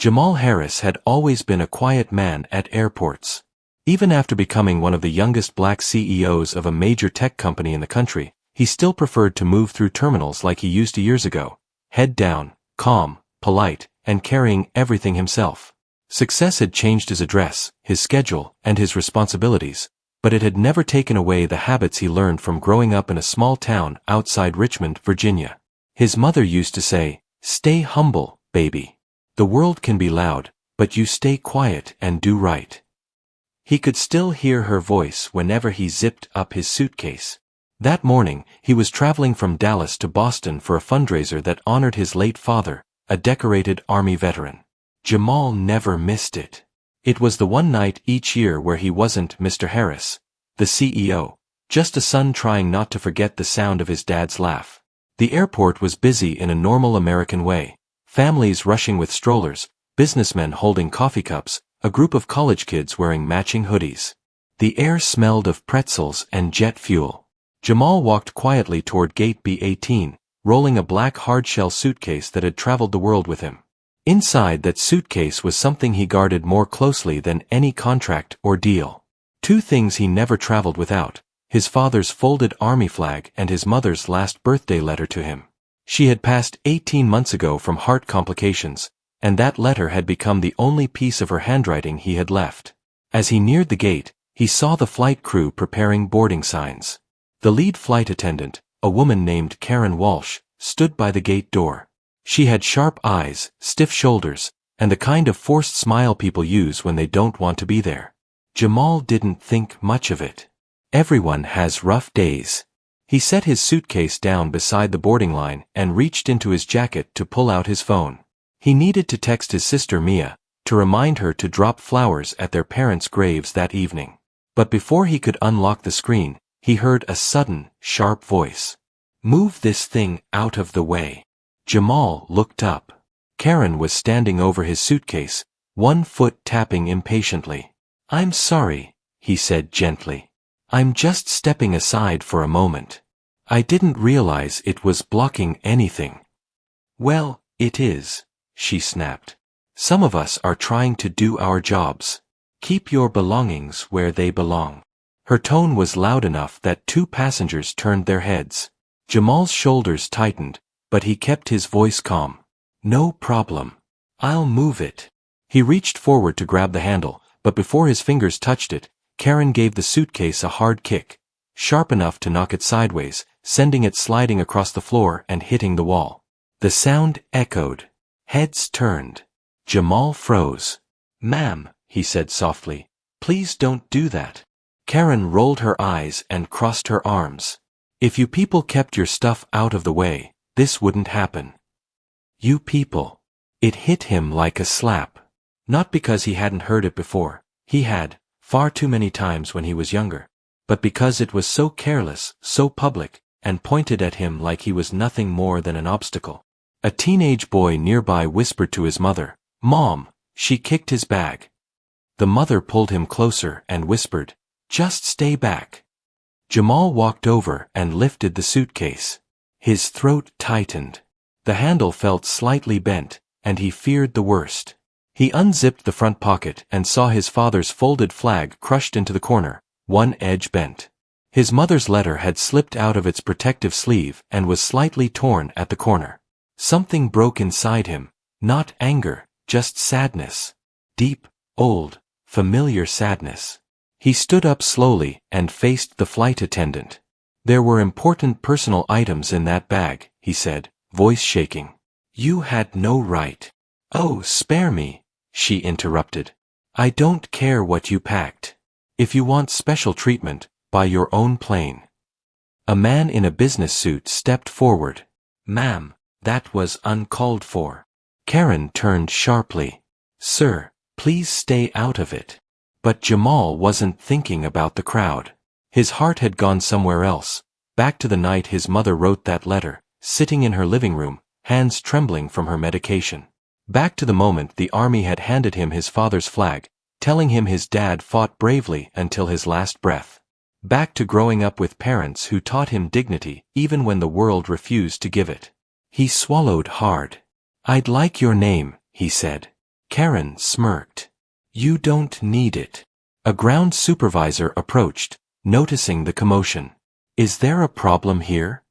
Jamal Harris had always been a quiet man at airports. Even after becoming one of the youngest black CEOs of a major tech company in the country, he still preferred to move through terminals like he used to years ago, head down, calm, polite, and carrying everything himself. Success had changed his address, his schedule, and his responsibilities, but it had never taken away the habits he learned from growing up in a small town outside Richmond, Virginia. His mother used to say, "Stay humble, baby. The world can be loud, but you stay quiet and do right." He could still hear her voice whenever he zipped up his suitcase. That morning, he was traveling from Dallas to Boston for a fundraiser that honored his late father, a decorated Army veteran. Jamal never missed it. It was the one night each year where he wasn't Mr. Harris, the CEO, just a son trying not to forget the sound of his dad's laugh. The airport was busy in a normal American way. Families rushing with strollers, businessmen holding coffee cups, a group of college kids wearing matching hoodies. The air smelled of pretzels and jet fuel. Jamal walked quietly toward Gate B18, rolling a black hardshell suitcase that had traveled the world with him. Inside that suitcase was something he guarded more closely than any contract or deal. Two things he never traveled without: his father's folded army flag and his mother's last birthday letter to him. She had passed 18 months ago from heart complications, and that letter had become the only piece of her handwriting he had left. As he neared the gate, he saw the flight crew preparing boarding signs. The lead flight attendant, a woman named Karen Walsh, stood by the gate door. She had sharp eyes, stiff shoulders, and the kind of forced smile people use when they don't want to be there. Jamal didn't think much of it. Everyone has rough days. He set his suitcase down beside the boarding line and reached into his jacket to pull out his phone. He needed to text his sister Mia, to remind her to drop flowers at their parents' graves that evening. But before he could unlock the screen, he heard a sudden, sharp voice. "Move this thing out of the way." Jamal looked up. Karen was standing over his suitcase, one foot tapping impatiently. "I'm sorry," he said gently. "I'm just stepping aside for a moment. I didn't realize it was blocking anything." "Well, it is," she snapped. "Some of us are trying to do our jobs. Keep your belongings where they belong." Her tone was loud enough that two passengers turned their heads. Jamal's shoulders tightened, but he kept his voice calm. "No problem. I'll move it." He reached forward to grab the handle, but before his fingers touched it, Karen gave the suitcase a hard kick, sharp enough to knock it sideways, sending it sliding across the floor and hitting the wall. The sound echoed. Heads turned. Jamal froze. "Ma'am," he said softly, "please don't do that." Karen rolled her eyes and crossed her arms. "If you people kept your stuff out of the way, this wouldn't happen." "You people." It hit him like a slap. Not because he hadn't heard it before. He had, far too many times when he was younger. But because it was so careless, so public, and pointed at him like he was nothing more than an obstacle. A teenage boy nearby whispered to his mother, "Mom." She kicked his bag. The mother pulled him closer and whispered, "Just stay back." Jamal walked over and lifted the suitcase. His throat tightened. The handle felt slightly bent, and he feared the worst. He unzipped the front pocket and saw his father's folded flag crushed into the corner, one edge bent. His mother's letter had slipped out of its protective sleeve and was slightly torn at the corner. Something broke inside him, not anger, just sadness. Deep, old, familiar sadness. He stood up slowly and faced the flight attendant. "There were important personal items in that bag," he said, voice shaking. "You had no right." "Oh, spare me," she interrupted. "I don't care what you packed. If you want special treatment, buy your own plane." A man in a business suit stepped forward. "Ma'am, that was uncalled for." Karen turned sharply. "Sir, please stay out of it." But Jamal wasn't thinking about the crowd. His heart had gone somewhere else, back to the night his mother wrote that letter, sitting in her living room, hands trembling from her medication. Back to the moment the army had handed him his father's flag, telling him his dad fought bravely until his last breath. Back to growing up with parents who taught him dignity even when the world refused to give it. He swallowed hard. "I'd like your name," he said. Karen smirked. You don't need it. A ground supervisor approached, noticing the commotion. Is there a problem here?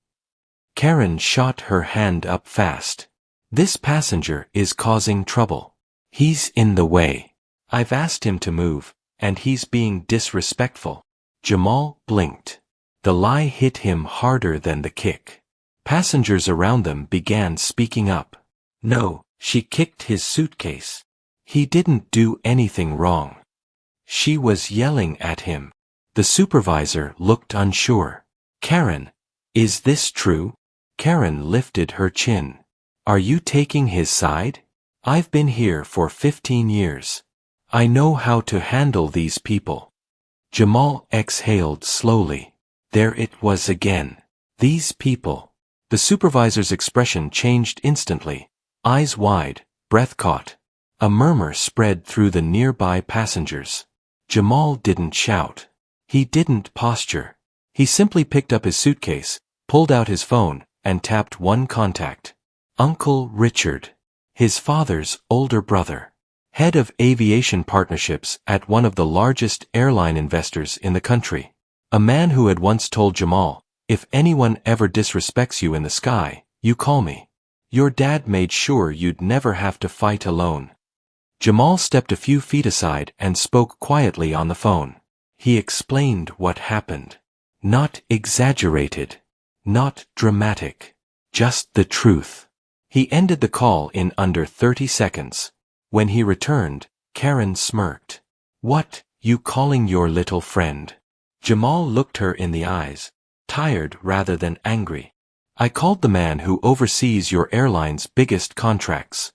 Karen shot her hand up fast. This passenger is causing trouble. He's in the way. I've asked him to move, and he's being disrespectful. Jamal blinked. The lie hit him harder than the kick. Passengers around them began speaking up. No, she kicked his suitcase. He didn't do anything wrong. She was yelling at him. The supervisor looked unsure. Karen, is this true? Karen lifted her chin. Are you taking his side? I've been here for 15 years. I know how to handle these people. Jamal exhaled slowly. There it was again. These people. The supervisor's expression changed instantly. Eyes wide, breath caught. A murmur spread through the nearby passengers. Jamal didn't shout. He didn't posture. He simply picked up his suitcase, pulled out his phone, and tapped one contact. Uncle Richard. His father's older brother. Head of aviation partnerships at one of the largest airline investors in the country. A man who had once told Jamal, if anyone ever disrespects you in the sky, you call me. Your dad made sure you'd never have to fight alone. Jamal stepped a few feet aside and spoke quietly on the phone. He explained what happened. Not exaggerated. Not dramatic. Just the truth. He ended the call in under 30 seconds. When he returned, Karen smirked. What, you calling your little friend? Jamal looked her in the eyes, tired rather than angry. I called the man who oversees your airline's biggest contracts.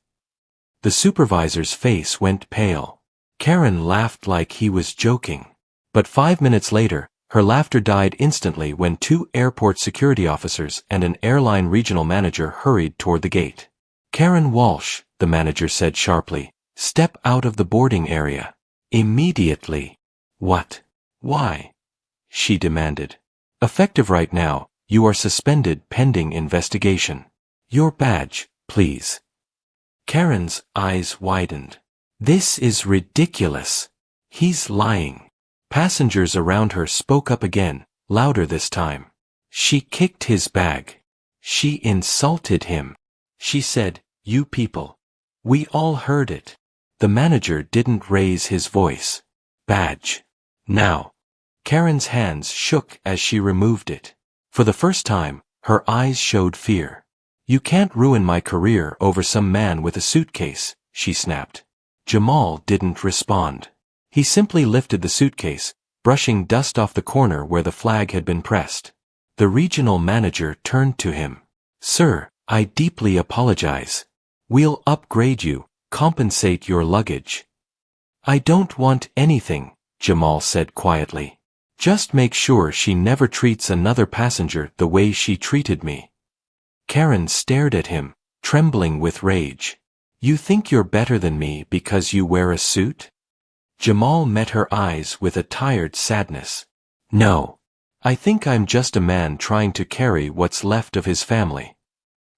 The supervisor's face went pale. Karen laughed like he was joking. But 5 minutes later, her laughter died instantly when 2 airport security officers and an airline regional manager hurried toward the gate. Karen Walsh, the manager said sharply, step out of the boarding area. Immediately. What? Why? She demanded. Effective right now, you are suspended pending investigation. Your badge, please. Karen's eyes widened. This is ridiculous. He's lying. Passengers around her spoke up again, louder this time. She kicked his bag. She insulted him. She said, you people. We all heard it. The manager didn't raise his voice. Badge. Now. Karen's hands shook as she removed it. For the first time, her eyes showed fear. You can't ruin my career over some man with a suitcase, she snapped. Jamal didn't respond. He simply lifted the suitcase, brushing dust off the corner where the flag had been pressed. The regional manager turned to him. Sir, I deeply apologize. We'll upgrade you, compensate your luggage. I don't want anything, Jamal said quietly. Just make sure she never treats another passenger the way she treated me. Karen stared at him, trembling with rage. You think you're better than me because you wear a suit? Jamal met her eyes with a tired sadness. No. I think I'm just a man trying to carry what's left of his family.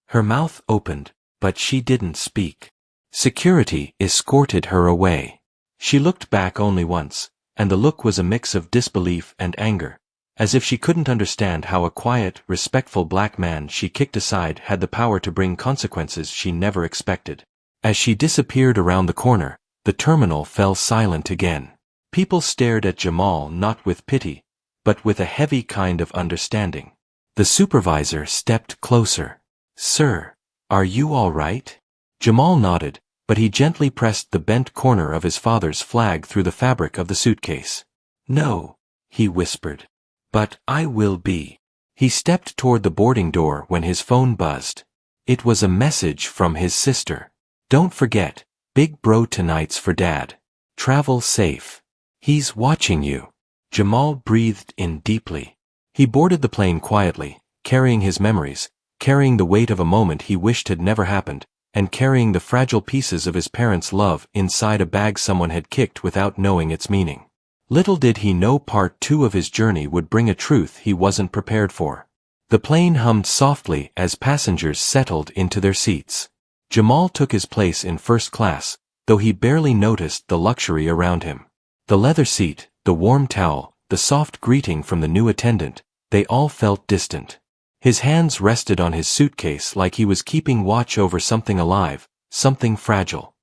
Her mouth opened, but she didn't speak. Security escorted her away. She looked back only once, and the look was a mix of disbelief and anger, as if she couldn't understand how a quiet, respectful black man she kicked aside had the power to bring consequences she never expected. As she disappeared around the corner, the terminal fell silent again. People stared at Jamal not with pity, but with a heavy kind of understanding. The supervisor stepped closer. Sir, are you all right? Jamal nodded, but he gently pressed the bent corner of his father's flag through the fabric of the suitcase. No, he whispered. But I will be. He stepped toward the boarding door when his phone buzzed. It was a message from his sister. Don't forget, big bro tonight's for Dad. Travel safe. He's watching you. Jamal breathed in deeply. He boarded the plane quietly, carrying his memories, carrying the weight of a moment he wished had never happened, and carrying the fragile pieces of his parents' love inside a bag someone had kicked without knowing its meaning. Little did he know part 2 of his journey would bring a truth he wasn't prepared for. The plane hummed softly as passengers settled into their seats. Jamal took his place in first class, though he barely noticed the luxury around him. The leather seat, the warm towel, the soft greeting from the new attendant, they all felt distant. His hands rested on his suitcase like he was keeping watch over something alive, something fragile.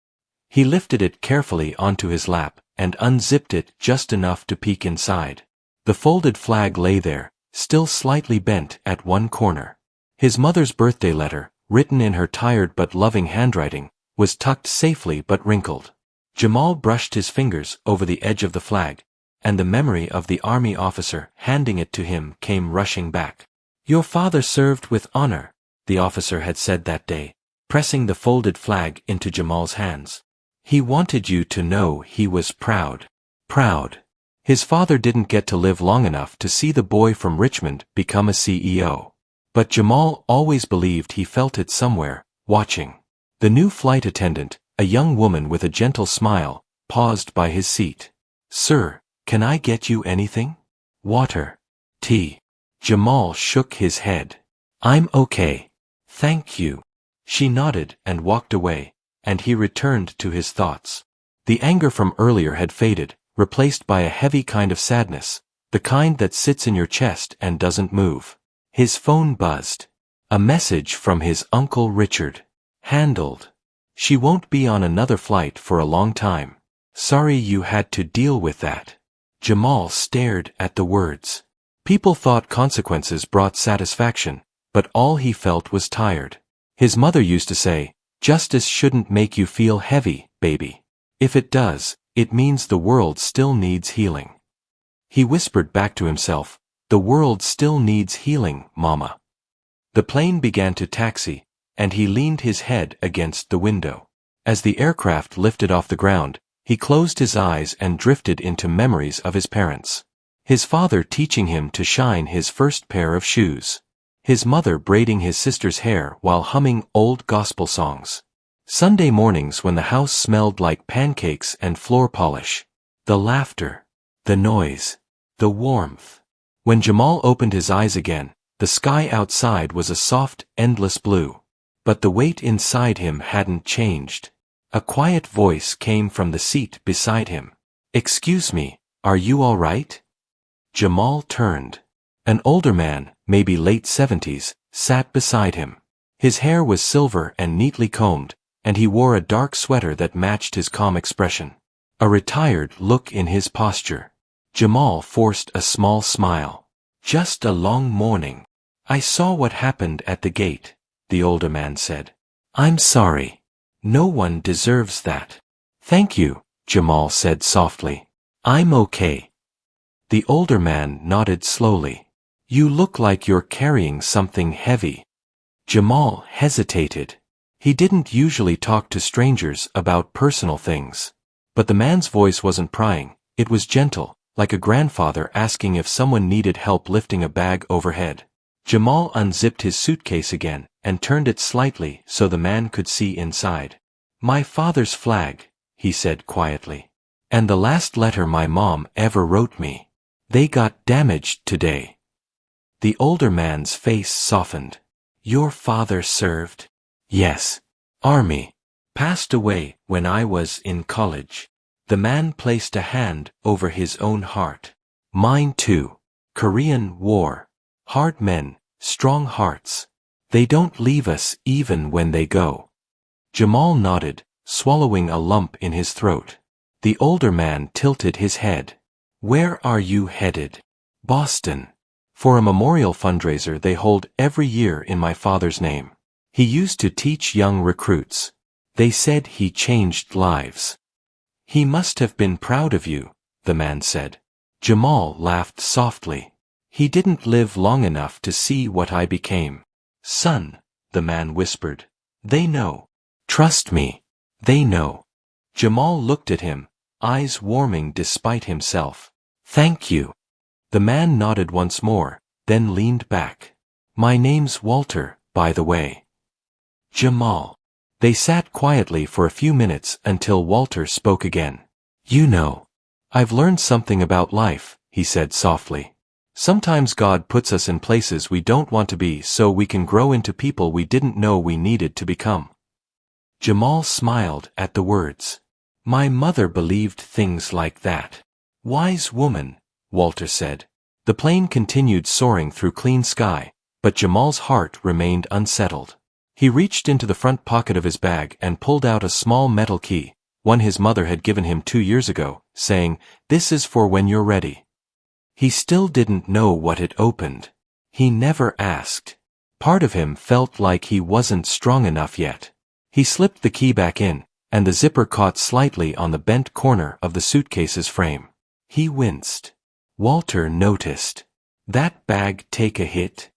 He lifted it carefully onto his lap, and unzipped it just enough to peek inside. The folded flag lay there, still slightly bent at one corner. His mother's birthday letter, written in her tired but loving handwriting, was tucked safely but wrinkled. Jamal brushed his fingers over the edge of the flag, and the memory of the army officer handing it to him came rushing back. "Your father served with honor," the officer had said that day, pressing the folded flag into Jamal's hands. "He wanted you to know he was proud." Proud. His father didn't get to live long enough to see the boy from Richmond become a CEO. But Jamal always believed he felt it somewhere, watching. The new flight attendant, a young woman with a gentle smile, paused by his seat. "Sir, can I get you anything? Water? Tea?" Jamal shook his head. "I'm okay. Thank you." She nodded and walked away, and he returned to his thoughts. The anger from earlier had faded, replaced by a heavy kind of sadness, the kind that sits in your chest and doesn't move. His phone buzzed. A message from his Uncle Richard. Handled. "She won't be on another flight for a long time. Sorry you had to deal with that." Jamal stared at the words. People thought consequences brought satisfaction, but all he felt was tired. His mother used to say, "Justice shouldn't make you feel heavy, baby. If it does, it means the world still needs healing." He whispered back to himself, "The world still needs healing, Mama." The plane began to taxi, and he leaned his head against the window. As the aircraft lifted off the ground, he closed his eyes and drifted into memories of his parents. His father teaching him to shine his first pair of shoes. His mother braiding his sister's hair while humming old gospel songs. Sunday mornings when the house smelled like pancakes and floor polish. The laughter. The noise. The warmth. When Jamal opened his eyes again, the sky outside was a soft, endless blue. But the weight inside him hadn't changed. A quiet voice came from the seat beside him. "Excuse me, are you all right?" Jamal turned. An older man, maybe late 70s, sat beside him. His hair was silver and neatly combed, and he wore a dark sweater that matched his calm expression. A retired look in his posture. Jamal forced a small smile. "Just a long morning. I saw what happened at the gate," the older man said. "I'm sorry. No one deserves that." "Thank you," Jamal said softly. "I'm okay." The older man nodded slowly. "You look like you're carrying something heavy." Jamal hesitated. He didn't usually talk to strangers about personal things. But the man's voice wasn't prying, it was gentle, like a grandfather asking if someone needed help lifting a bag overhead. Jamal unzipped his suitcase again, and turned it slightly so the man could see inside. "My father's flag," he said quietly. "And the last letter my mom ever wrote me. They got damaged today." The older man's face softened. "Your father served?" "Yes. Army. Passed away when I was in college." The man placed a hand over his own heart. "Mine too. Korean War. Hard men, strong hearts. They don't leave us even when they go." Jamal nodded, swallowing a lump in his throat. The older man tilted his head. "Where are you headed?" "Boston. For a memorial fundraiser they hold every year in my father's name. He used to teach young recruits. They said he changed lives." "He must have been proud of you," the man said. Jamal laughed softly. "He didn't live long enough to see what I became." "Son," the man whispered. "They know. Trust me. They know." Jamal looked at him, eyes warming despite himself. "Thank you." The man nodded once more, then leaned back. "My name's Walter, by the way." Jamal. They sat quietly for a few minutes until Walter spoke again. "You know, I've learned something about life," he said softly. "Sometimes God puts us in places we don't want to be so we can grow into people we didn't know we needed to become." Jamal smiled at the words. My mother believed things like that. Wise woman, Walter said. The plane continued soaring through clean sky, but Jamal's heart remained unsettled. He reached into the front pocket of his bag and pulled out a small metal key, one his mother had given him 2 years ago, saying, "This is for when you're ready." He still didn't know what it opened. He never asked. Part of him felt like he wasn't strong enough yet. He slipped the key back in, and the zipper caught slightly on the bent corner of the suitcase's frame. He winced. Walter noticed. That bag take a hit?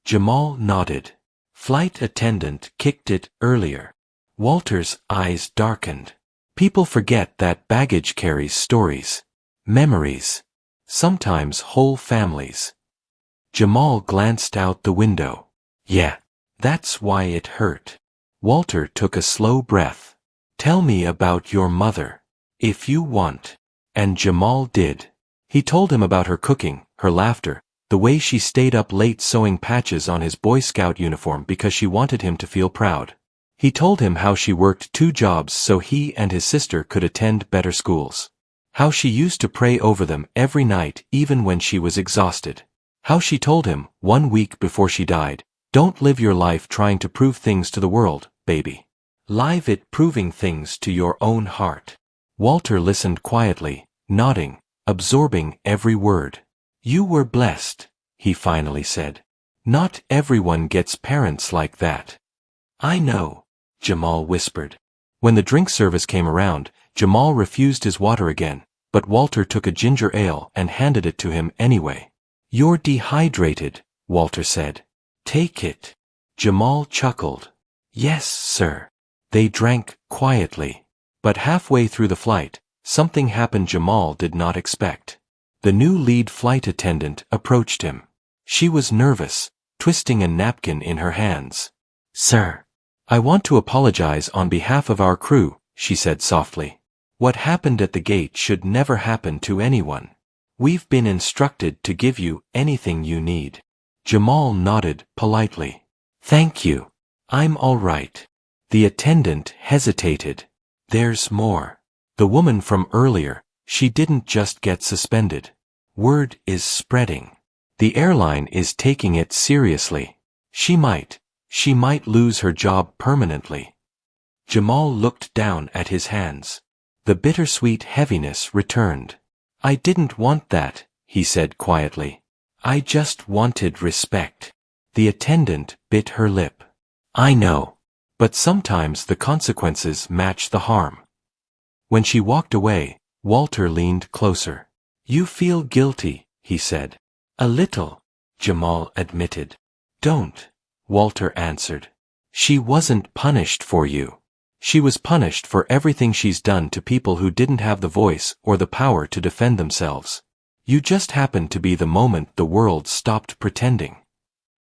Jamal nodded. Flight attendant kicked it earlier. Walter's eyes darkened. People forget that baggage carries stories, memories, sometimes whole families. Jamal glanced out the window. Yeah, that's why it hurt. Walter took a slow breath. Tell me about your mother, if you want. And Jamal did. He told him about her cooking, her laughter, the way she stayed up late sewing patches on his Boy Scout uniform because she wanted him to feel proud. He told him how she worked 2 jobs so he and his sister could attend better schools. How she used to pray over them every night even when she was exhausted. How she told him, 1 week before she died, "Don't live your life trying to prove things to the world, baby. Live it proving things to your own heart." Walter listened quietly, nodding, absorbing every word. "You were blessed," he finally said. "Not everyone gets parents like that." "I know," Jamal whispered. When the drink service came around, Jamal refused his water again, but Walter took a ginger ale and handed it to him anyway. "You're dehydrated," Walter said. "Take it." Jamal chuckled. "Yes, sir." They drank quietly. But halfway through the flight, something happened Jamal did not expect. The new lead flight attendant approached him. She was nervous, twisting a napkin in her hands. "Sir, I want to apologize on behalf of our crew," she said softly. "What happened at the gate should never happen to anyone. We've been instructed to give you anything you need." Jamal nodded politely. "Thank you. I'm all right." The attendant hesitated. "There's more. The woman from earlier, she didn't just get suspended. Word is spreading. The airline is taking it seriously. She might lose her job permanently." Jamal looked down at his hands. The bittersweet heaviness returned. "I didn't want that," he said quietly. "I just wanted respect." The attendant bit her lip. "I know. But sometimes the consequences match the harm." When she walked away, Walter leaned closer. "You feel guilty," he said. "A little," Jamal admitted. "Don't," Walter answered. "She wasn't punished for you. She was punished for everything she's done to people who didn't have the voice or the power to defend themselves. You just happened to be the moment the world stopped pretending."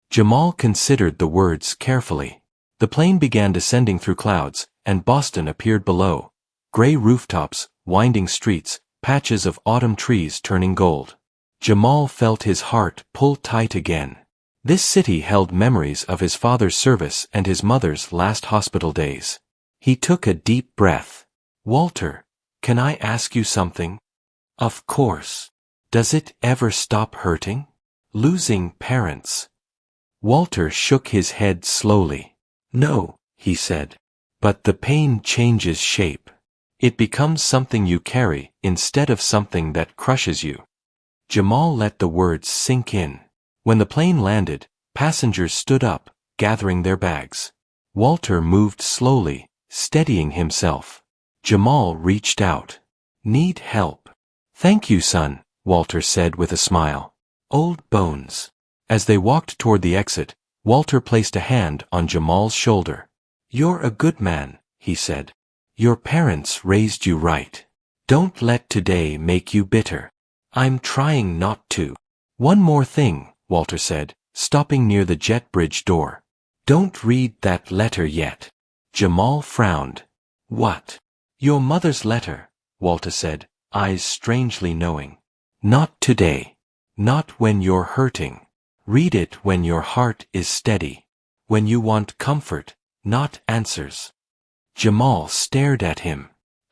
Jamal considered the words carefully. The plane began descending through clouds, and Boston appeared below. Gray rooftops, winding streets, patches of autumn trees turning gold. Jamal felt his heart pull tight again. This city held memories of his father's service and his mother's last hospital days. He took a deep breath. "Walter, can I ask you something?" "Of course. Does it ever stop hurting? Losing parents?" Walter shook his head slowly. "No," he said. "But the pain changes shape. It becomes something you carry instead of something that crushes you." Jamal let the words sink in. When the plane landed, passengers stood up, gathering their bags. Walter moved slowly, steadying himself. Jamal reached out. "Need help?" "Thank you, son," Walter said with a smile. "Old bones." As they walked toward the exit, Walter placed a hand on Jamal's shoulder. "You're a good man," he said. "Your parents raised you right. Don't let today make you bitter." "I'm trying not to." "One more thing," Walter said, stopping near the jet bridge door. "Don't read that letter yet." Jamal frowned. "What?" "Your mother's letter," Walter said, eyes strangely knowing. "Not today. Not when you're hurting. Read it when your heart is steady. When you want comfort, not answers." Jamal stared at him.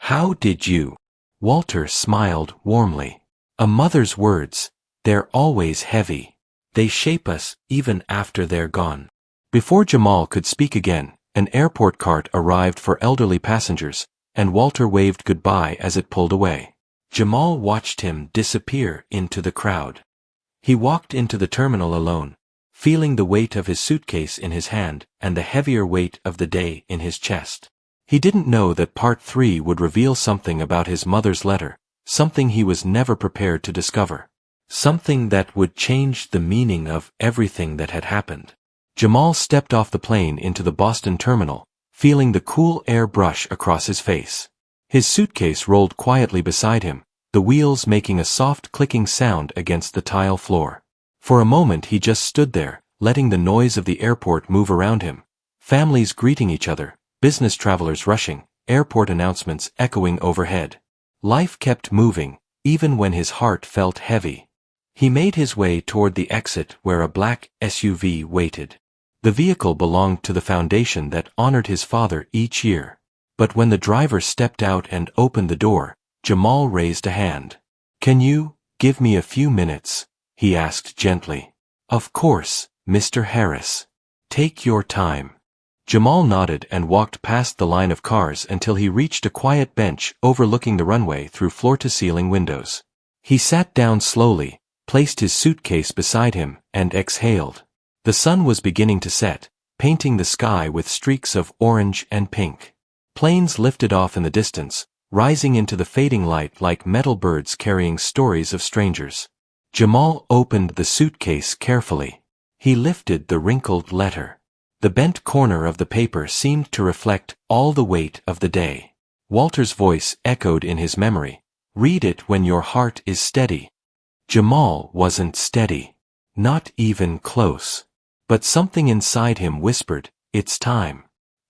How did you? Walter smiled warmly. A mother's words, they're always heavy. They shape us, even after they're gone. Before Jamal could speak again, an airport cart arrived for elderly passengers, and Walter waved goodbye as it pulled away. Jamal watched him disappear into the crowd. He walked into the terminal alone, feeling the weight of his suitcase in his hand and the heavier weight of the day in his chest. He didn't know that Part 3 would reveal something about his mother's letter, something he was never prepared to discover. Something that would change the meaning of everything that had happened. Jamal stepped off the plane into the Boston terminal, feeling the cool air brush across his face. His suitcase rolled quietly beside him, the wheels making a soft clicking sound against the tile floor. For a moment he just stood there, letting the noise of the airport move around him. Families greeting each other, business travelers rushing, airport announcements echoing overhead. Life kept moving, even when his heart felt heavy. He made his way toward the exit where a black SUV waited. The vehicle belonged to the foundation that honored his father each year. But when the driver stepped out and opened the door, Jamal raised a hand. "Can you give me a few minutes?" he asked gently. "Of course, Mr. Harris. Take your time." Jamal nodded and walked past the line of cars until he reached a quiet bench overlooking the runway through floor-to-ceiling windows. He sat down slowly, placed his suitcase beside him, and exhaled. The sun was beginning to set, painting the sky with streaks of orange and pink. Planes lifted off in the distance, rising into the fading light like metal birds carrying stories of strangers. Jamal opened the suitcase carefully. He lifted the wrinkled letter. The bent corner of the paper seemed to reflect all the weight of the day. Walter's voice echoed in his memory. "Read it when your heart is steady." Jamal wasn't steady. Not even close. But something inside him whispered, "It's time."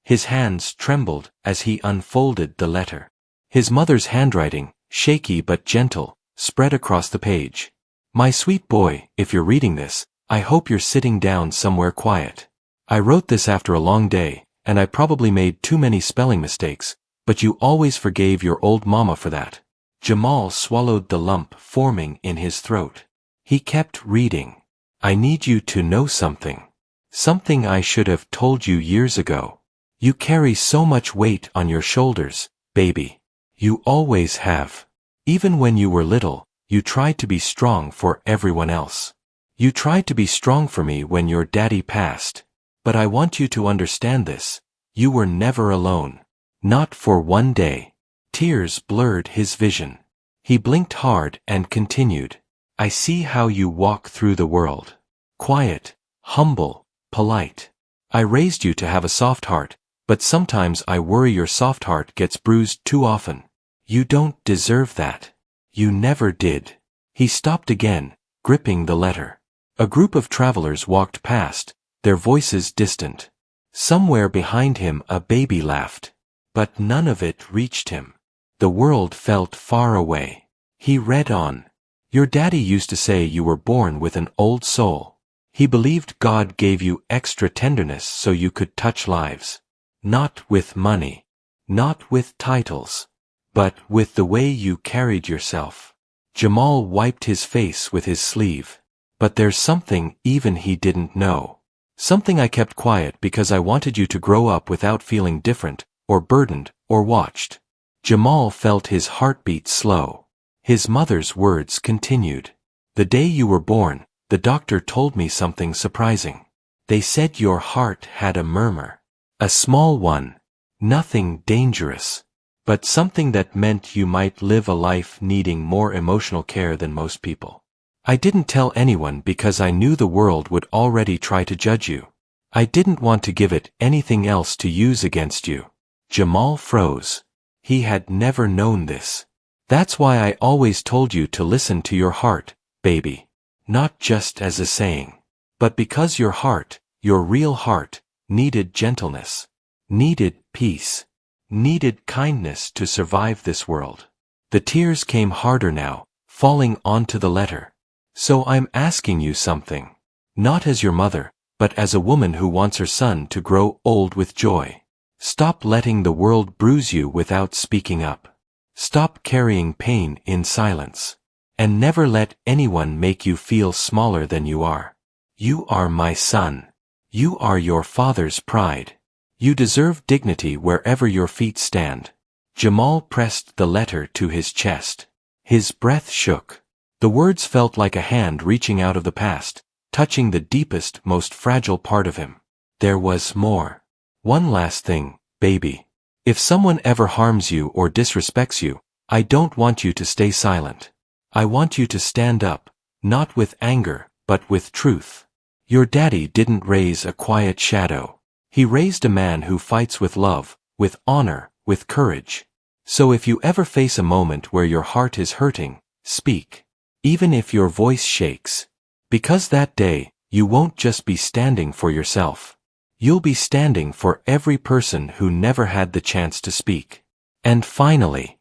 His hands trembled as he unfolded the letter. His mother's handwriting, shaky but gentle, spread across the page. "My sweet boy, if you're reading this, I hope you're sitting down somewhere quiet. I wrote this after a long day, and I probably made too many spelling mistakes, but you always forgave your old mama for that." Jamal swallowed the lump forming in his throat. He kept reading. "I need you to know something. Something I should have told you years ago. You carry so much weight on your shoulders, baby. You always have. Even when you were little, you tried to be strong for everyone else. You tried to be strong for me when your daddy passed. But I want you to understand this. You were never alone. Not for one day." Tears blurred his vision. He blinked hard and continued. "I see how you walk through the world. Quiet, humble, polite. I raised you to have a soft heart, but sometimes I worry your soft heart gets bruised too often. You don't deserve that. You never did." He stopped again, gripping the letter. A group of travelers walked past, their voices distant. Somewhere behind him a baby laughed. But none of it reached him. The world felt far away. He read on. "Your daddy used to say you were born with an old soul. He believed God gave you extra tenderness so you could touch lives. Not with money. Not with titles. But with the way you carried yourself." Jamal wiped his face with his sleeve. "But there's something even he didn't know. Something I kept quiet because I wanted you to grow up without feeling different, or burdened, or watched." Jamal felt his heartbeat slow. His mother's words continued. "The day you were born, the doctor told me something surprising. They said your heart had a murmur. A small one. Nothing dangerous. But something that meant you might live a life needing more emotional care than most people. I didn't tell anyone because I knew the world would already try to judge you. I didn't want to give it anything else to use against you." Jamal froze. He had never known this. "That's why I always told you to listen to your heart, baby. Not just as a saying. But because your heart, your real heart, needed gentleness. Needed peace. Needed kindness to survive this world." The tears came harder now, falling onto the letter. "So I'm asking you something. Not as your mother, but as a woman who wants her son to grow old with joy. Stop letting the world bruise you without speaking up. Stop carrying pain in silence. And never let anyone make you feel smaller than you are. You are my son. You are your father's pride. You deserve dignity wherever your feet stand. Jamal pressed the letter to his chest. His breath shook. The words felt like a hand reaching out of the past, touching the deepest, most fragile part of him. There was more. One last thing, baby. If someone ever harms you or disrespects you, I don't want you to stay silent. I want you to stand up, not with anger, but with truth. Your daddy didn't raise a quiet shadow. He raised a man who fights with love, with honor, with courage. So if you ever face a moment where your heart is hurting, speak. Even if your voice shakes. Because that day, you won't just be standing for yourself. You'll be standing for every person who never had the chance to speak. And finally,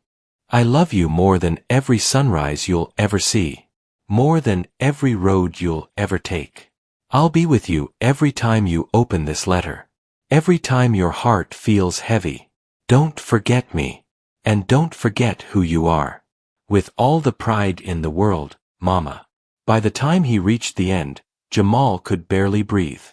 I love you more than every sunrise you'll ever see. More than every road you'll ever take. I'll be with you every time you open this letter. Every time your heart feels heavy. Don't forget me. And don't forget who you are. With all the pride in the world, Mama. By the time he reached the end, Jamal could barely breathe.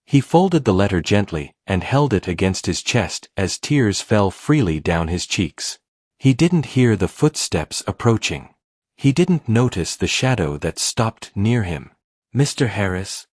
He folded the letter gently and held it against his chest as tears fell freely down his cheeks. He didn't hear the footsteps approaching. He didn't notice the shadow that stopped near him. Mr. Harris?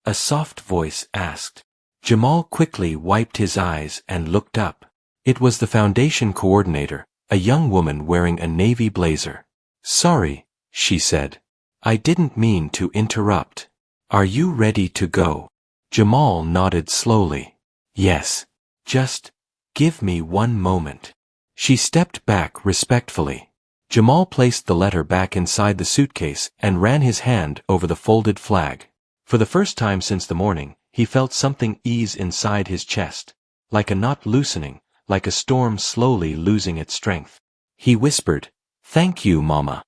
A soft voice asked. Jamal quickly wiped his eyes and looked up. It was the foundation coordinator, a young woman wearing a navy blazer. Sorry, she said. I didn't mean to interrupt. Are you ready to go? Jamal nodded slowly. Yes. Just give me one moment. She stepped back respectfully. Jamal placed the letter back inside the suitcase and ran his hand over the folded flag. For the first time since the morning, he felt something ease inside his chest, like a knot loosening, like a storm slowly losing its strength. He whispered, "Thank you, Mama."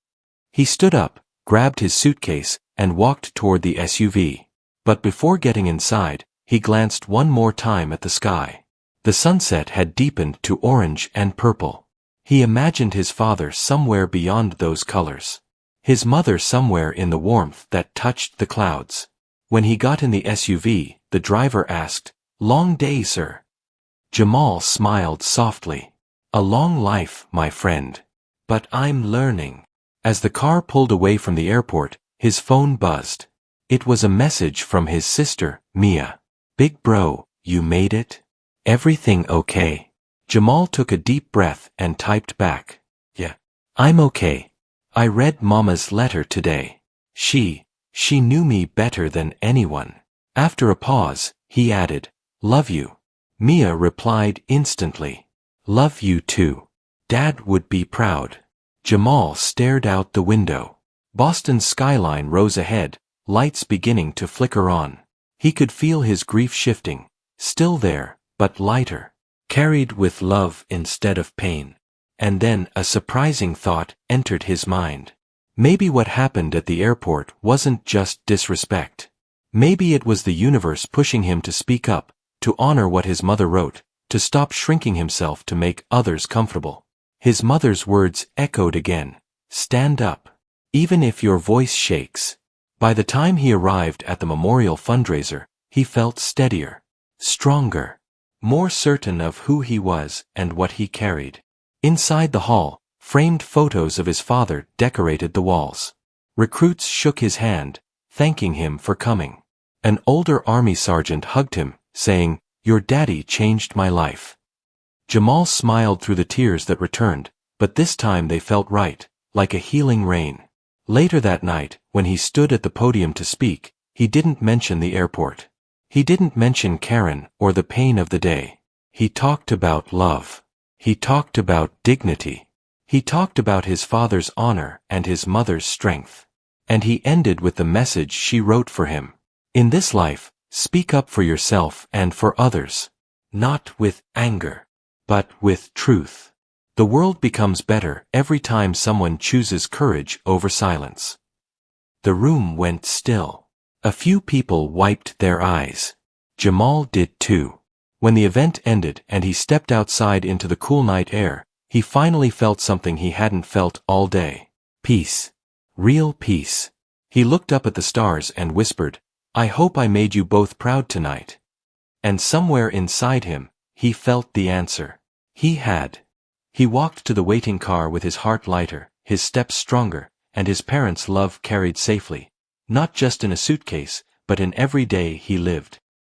He stood up, grabbed his suitcase, and walked toward the SUV. But before getting inside, he glanced one more time at the sky. The sunset had deepened to orange and purple. He imagined his father somewhere beyond those colors. His mother somewhere in the warmth that touched the clouds. When he got in the SUV, the driver asked, "Long day, sir?" Jamal smiled softly. "A long life, my friend. But I'm learning." As the car pulled away from the airport, his phone buzzed. It was a message from his sister, Mia. "Big bro, you made it? Everything okay?" Jamal took a deep breath and typed back, "Yeah, I'm okay. I read Mama's letter today. She knew me better than anyone." After a pause, he added, "Love you." Mia replied instantly, "Love you too. Dad would be proud." Jamal stared out the window. Boston's skyline rose ahead, lights beginning to flicker on. He could feel his grief shifting, still there, but lighter, carried with love instead of pain. And then a surprising thought entered his mind. Maybe what happened at the airport wasn't just disrespect. Maybe it was the universe pushing him to speak up, to honor what his mother wrote, to stop shrinking himself to make others comfortable. His mother's words echoed again. Stand up. Even if your voice shakes. By the time he arrived at the memorial fundraiser, he felt steadier, stronger, more certain of who he was and what he carried. Inside the hall, framed photos of his father decorated the walls. Recruits shook his hand, thanking him for coming. An older army sergeant hugged him, saying, "Your daddy changed my life." Jamal smiled through the tears that returned, but this time they felt right, like a healing rain. Later that night, when he stood at the podium to speak, he didn't mention the airport. He didn't mention Karen or the pain of the day. He talked about love. He talked about dignity. He talked about his father's honor and his mother's strength. And he ended with the message she wrote for him. In this life, speak up for yourself and for others. Not with anger, but with truth. The world becomes better every time someone chooses courage over silence. The room went still. A few people wiped their eyes. Jamal did too. When the event ended and he stepped outside into the cool night air, He finally felt something he hadn't felt all day. Peace. Real peace. He looked up at the stars and whispered, "I hope I made you both proud tonight." And somewhere inside him, he felt the answer. He had. He walked to the waiting car with his heart lighter, his steps stronger, and his parents' love carried safely. Not just in a suitcase, but in every day he lived.